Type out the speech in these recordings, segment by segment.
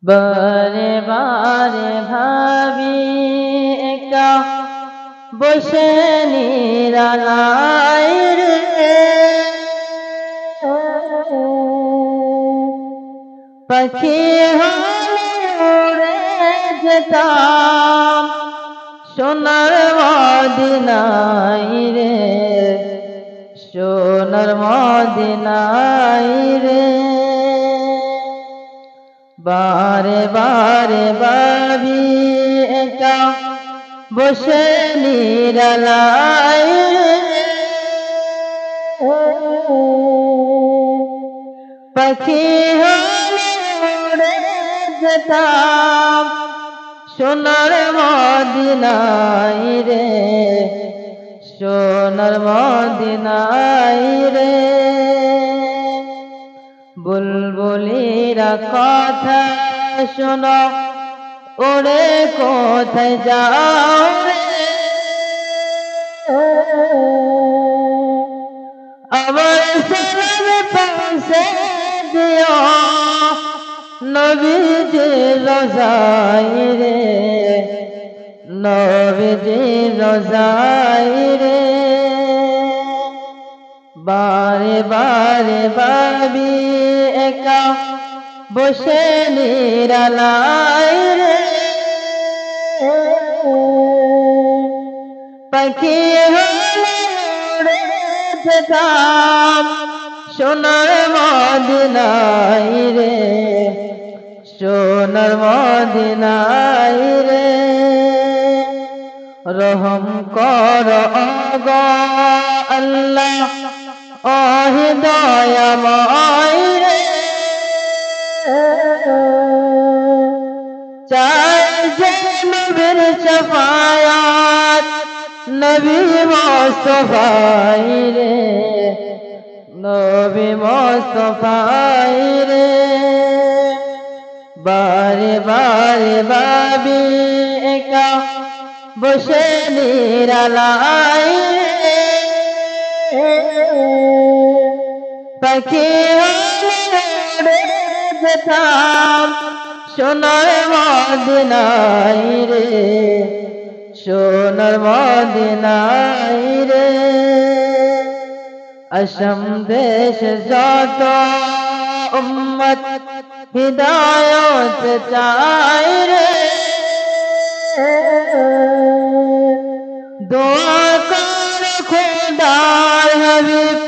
বারে বারে ভাবি একা বসে নিরালায় রে, পাখি হলে উড়ে যেতাম সোনার মদিনায় রে, সোনার মদিনায় রে। বারে বারে ভাবি একা বসে নিরালায় রে, পাখি হলে উড়ে যেতাম সোনার মদিনায় রে, সোনার মদিনায় রে। বুলবুলিরা কথা শোনো ওরে কোথায় যাও রে, আমার সালাম পৌঁছে দিও নবীজি রোজায় রে, নবীজি রোজায় রে। বারে বারে ভাবি একা বসে নিরালায় রে, পাখি হলে উড়ে যেতাম সোনার মদিনায় রে, সোনার মদিনায় রে। রহম কর গো আল্লাহ ওহে দয়াময় রে, চাই যে নবীর শাফায়াত নবী মুস্তাফাই রে, নবী মুস্তাফাই রে। বারে বারে ভাবি একা বসে নিরালায় রে, পাখি হলে উড়ে যেতাম সোনার মদিনায় রে, সোনার মদিনায় রে। আসাম দেশ যত উম্মত হিদায়ত চায় রে, দোয়া কর খোদার হাবিব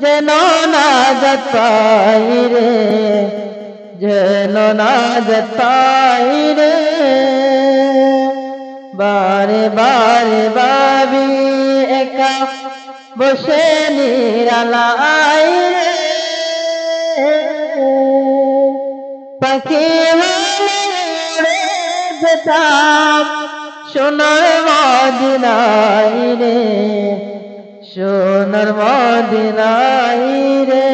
যেন নাজাত পাই রে, যেন নাজাত পাই রে। বারে বারে ভাবি একা বসে নিরালায় রে, পাখি হলে উড়ে যেতাম সোনার মদিনায় রে, সোনার মদিনায় রে।